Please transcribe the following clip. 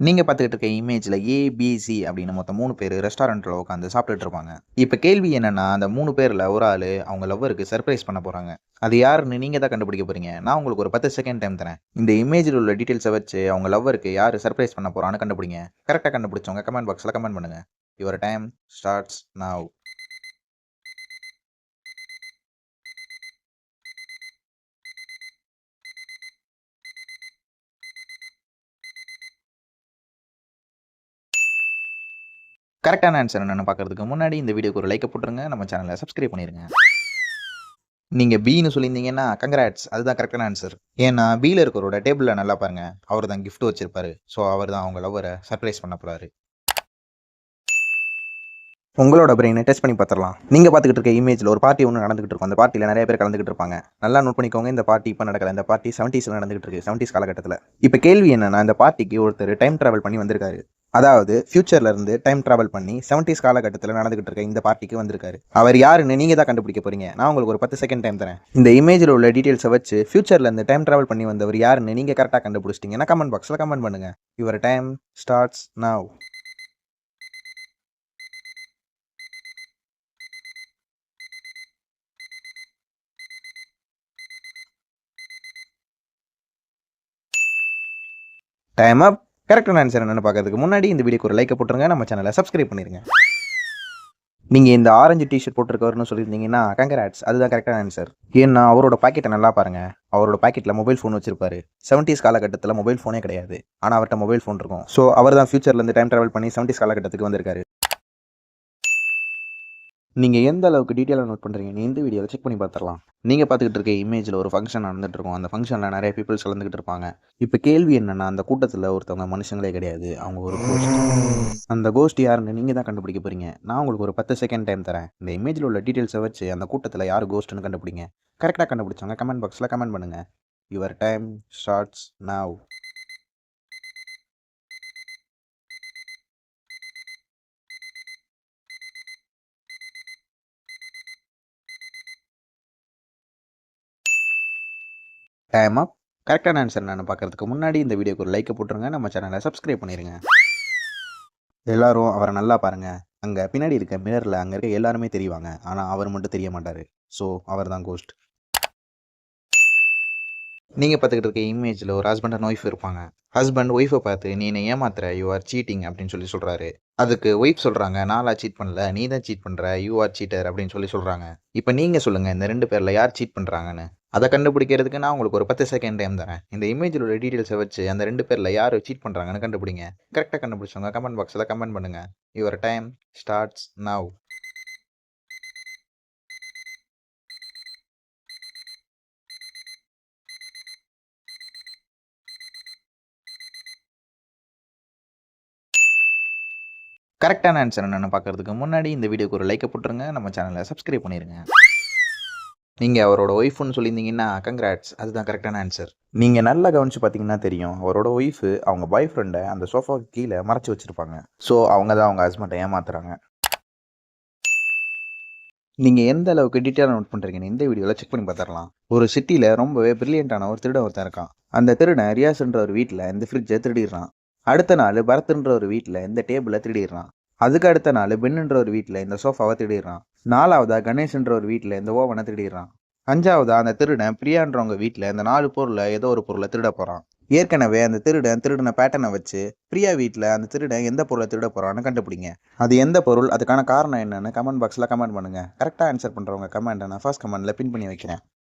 நீங்க பார்த்துக்கிட்டு இருக்க இமேஜ்ல ஏ, பி, சி அப்படின்னு மொத்தம் 3 பேரு ரெஸ்டாரண்ட்ல உட்காந்து சாப்பிட்டுட்டு இருப்பாங்க. இப்ப கேள்வி என்னன்னா, அந்த 3 பேர்ல ஒரு ஆளு அவங்க லவ்வருக்கு சர்ப்ரைஸ் பண்ண போறாங்க. அது யாருன்னு நீங்க தான் கண்டுபிடிக்க போறீங்க. நான் உங்களுக்கு ஒரு 10 செகண்ட் டைம் தரேன். இந்த இமேஜ்ல உள்ள டீடைல்ஸ வச்சு அவங்க லவ்வருக்கு யாரு சர்ப்ரைஸ் பண்ண போறான்னு கண்டுபிடிங்க. கரெக்ட்டா கண்டுபிடிச்சவங்க கமெண்ட் பாக்ஸ்ல கமெண்ட் பண்ணுங்க. Your time starts now. கரெக்ட்டான ஆன்சர் என்னன்னு பார்க்கறதுக்கு முன்னாடி இந்த வீடியோக்கு ஒரு லைக்க போட்டுருங்க. நம்ம சேனலை சப்ஸ்கிரைப் பண்ணிருங்க. நீங்க பின்னு சொல்லியிருந்தீங்கன்னா, கங்ராட்ஸ் அதுதான் கரெக்ட்டான ஆன்சர். ஏன்னா, பில இருக்கிறவரோட டேபிள்ல நல்லா பாருங்க. அவரு தான் கிஃப்ட் வச்சிருப்பாரு. ஸோ, அவர் தான் அவங்க லவ்வர சர்ப்ரைஸ் பண்ண போறாரு. உங்களோட பிரெயினை டெஸ்ட் பண்ணி பார்த்துடலாம். நீங்க பார்த்துக்கிட்டு இருக்க இமேஜ்ல ஒரு பார்ட்டி ஒன்று நடந்துகிட்டு இருக்கும். அந்த பார்ட்டில நிறைய பேர் கலந்துகிட்டு இருப்பாங்க. நல்லா நோட் பண்ணிக்கோங்க. இந்த பார்ட்டி இப்போ நடக்கல. இந்த பார்ட்டி 70ஸ்ல நடந்துகிட்டு இருக்கு. 70s காலகட்டத்தில். இப்போ கேள்வி என்னன்னா, இந்த பார்ட்டிக்கு ஒருத்தர் டைம் டிராவல் பண்ணி வந்திருக்காரு. அதாவது ஃபியூச்சர்ல இருந்து டைம் டிராவல் பண்ணி 70s காலகட்டத்தில் நடந்துகிட்டு இருக்க இந்த பார்ட்டிக்கு வந்திருக்காரு. அவர் யாருன்னு நீங்க தான் கண்டுபிடிக்க போறீங்க. நான் உங்களுக்கு ஒரு 10 செகண்ட் டைம் தரேன். இந்த இமேஜில் உள்ள டீடைல்ஸை வச்சு ஃபியூச்சர்ல இருந்து டைம் டிராவல் பண்ணி வந்தவர் யாருன்னு நீங்க கரெக்டாக கண்டுபிடிச்சிட்டீங்கன்னா கமெண்ட் பாக்ஸ்ல கமெண்ட் பண்ணுங்க. Your time starts now. Time அப். கரெக்டான ஆன்சர் என்னன்னு பார்க்கறதுக்கு முன்னாடி இந்த வீடியோக்கு ஒரு லைக் போட்டுருங்க. நம்ம சேனலை சப்ஸ்கிரைப் பண்ணிருங்க. நீங்க இந்த ஆரஞ்சு டிஷர்ட் போட்டிருக்கவர்னு சொல்லியிருந்தீங்கன்னா கங்ராட்ஸ் அதுதான் கரெக்டான ஆன்சர். ஏன்னா அவரோட பாக்கெட்டை நல்லா பாருங்க. அவரோட பாக்கெட்டில் மொபைல் ஃபோன் வச்சிருப்பாரு. 70s காலகட்டத்தில் மொபைல் ஃபோனே கிடையாது. ஆனால் அவர்கிட்ட மொபைல் ஃபோன் இருக்கும். ஸோ அவர் தான் ஃபியூச்சர்லேருந்து டைம் ட்ராவல் பண்ணி 70s காலகட்டத்துக்கு வந்திருக்காரு. நீங்கள் எந்த அளவுக்கு டீட்டெயிலாக நோட் பண்ணுறீங்கன்னு இந்த வீடியோவில் செக் பண்ணி பார்த்துடலாம். நீங்கள் பார்த்துக்கிட்டு இருக்க இமேஜில் ஒரு ஃபங்க்ஷன் நடந்துட்டு இருக்கும். அந்த ஃபங்க்ஷனில் நிறைய பீப்புள்ஸ் கலந்துக்கிட்டு இருப்பாங்க. இப்போ கேள்வி என்னென்னா, அந்த கூட்டத்தில் ஒருத்தவங்க மனுஷங்களே கிடையாது. அவங்க ஒரு கோஸ்ட். அந்த கோஸ்ட் யாருன்னு நீங்கள் தான் கண்டுபிடிக்க போகிறீங்க. நான் உங்களுக்கு ஒரு 10 செகண்ட் டைம் தரேன். இந்த இமேஜில் உள்ள டீட்டெயில்ஸை வச்சு அந்த கூட்டத்தில் யார் கோஸ்ட்னு கண்டுபிடிங்க. கரெக்டாக கண்டுபிடிச்சவங்க கமெண்ட் பாக்ஸில் கமெண்ட் பண்ணுங்கள். Your time starts now. Time அப். கரெக்டான ஆன்சர் நான் பார்க்கறதுக்கு முன்னாடி இந்த வீடியோக்கு ஒரு லைக் போட்டுருங்க. நம்ம சேனலை சப்ஸ்கிரைப் பண்ணிடுங்க. எல்லாரும் அவரை நல்லா பாருங்க. அங்கே பின்னாடி இருக்க மிரரில் அங்கே இருக்க எல்லாருமே தெரிவாங்க. ஆனால் அவர் மட்டும் தெரிய மாட்டார். ஸோ அவர் தான் கோஸ்ட். நீங்கள் பார்த்துக்கிட்டு இருக்க இமேஜில் ஒரு ஹஸ்பண்ட் அண்ட் ஒய்ஃப் இருப்பாங்க. ஹஸ்பண்ட் ஒய்ஃபை பார்த்து நீ என்னை ஏமாத்துற, யூ ஆர் சீட்டிங் அப்படின்னு சொல்லி சொல்கிறாரு. அதுக்கு ஒய்ஃப் சொல்கிறாங்க, நான்லாம் சீட் பண்ணல, நீ தான் சீட் பண்ணுற, யூ ஆர் சீட்டர் அப்படின்னு சொல்லி சொல்கிறாங்க. இப்போ நீங்கள் சொல்லுங்கள், இந்த 2 பேரில் யார் சீட் பண்ணுறாங்கன்னு. அதை கண்டுபிடிக்கிறதுக்கு நான் உங்களுக்கு ஒரு 10 செகண்ட் டைம் தரேன். இந்த இமேஜில் உள்ள டீட்டெயில்ஸை வச்சு அந்த 2 பேரில் யார் சீட் பண்ணுறாங்கன்னு கண்டுபிடிங்க. கரெக்டாக கண்டுபிடிச்சவங்க கமெண்ட் பாக்ஸில் கமெண்ட் பண்ணுங்கள். Your time starts now. கரெக்டான ஆன்சர் என்னென்னு பார்க்கறதுக்கு முன்னாடி இந்த வீடியோக்கு ஒரு லைக் போட்டுருங்க. நம்ம சேனலை சப்ஸ்கிரைப் பண்ணிடுங்க. நீங்கள் அவரோட ஒய்ஃப்னு சொல்லியிருந்தீங்கன்னா கங்ராட்ஸ் அதுதான் கரெக்டான ஆன்சர். நீங்கள் நல்லா கவனித்து பார்த்தீங்கன்னா தெரியும், அவரோட ஒய்ஃபு அவங்க பாய் ஃப்ரெண்டை அந்த சோஃபாவுக்கு கீழே மறைச்சி வச்சுருப்பாங்க. ஸோ அவங்க தான் அவங்க ஹஸ்பண்டை ஏமாத்துறாங்க. நீங்கள் எந்த அளவுக்கு டீட்டெயிலாக நோட் பண்ணுறீங்கன்னு இந்த வீடியோவில் செக் பண்ணி பார்த்துடலாம். ஒரு சிட்டியில் ரொம்பவே பிரில்லியண்டான ஒரு திருடன் ஒருத்தன் இருக்கான். அந்த திருடன் ரியாஸ்ன்ற ஒரு வீட்டில் இந்த ஃப்ரிட்ஜை திருடிடுறான். அடுத்த நாள் பரத்ன்ற ஒரு வீட்டில் இந்த டேபிளை திருடிடுறான். அதுக்கு அடுத்த நாள் பென்னுன்ற ஒரு வீட்டில் இந்த சோஃபாவை திருடிடுறான். 4வதா கணேஷ்ன்ற ஒரு வீட்டில் இந்த ஓவனை திருடிடுறான். 5வதா அந்த திருடன் பிரியான்றவங்க வீட்டில் இந்த 4 பொருளை ஏதோ ஒரு பொருளை திருட போகிறான். ஏற்கனவே அந்த திருடின பேட்டர்னை வச்சு பிரியா வீட்டில் அந்த திருடன் எந்த பொருளை திருட போகிறான்னு கண்டுபிடிங்க. அது எந்த பொருள், அதுக்கான காரணம் என்னன்னு கமெண்ட் பாக்ஸில் கமெண்ட் பண்ணுங்கள். கரெக்டாக ஆன்சர் பண்ணுறவங்க கமெண்ட்டை நான் ஃபர்ஸ்ட் கமெண்ட்டில் பின் பண்ணி வைக்கிறேன்.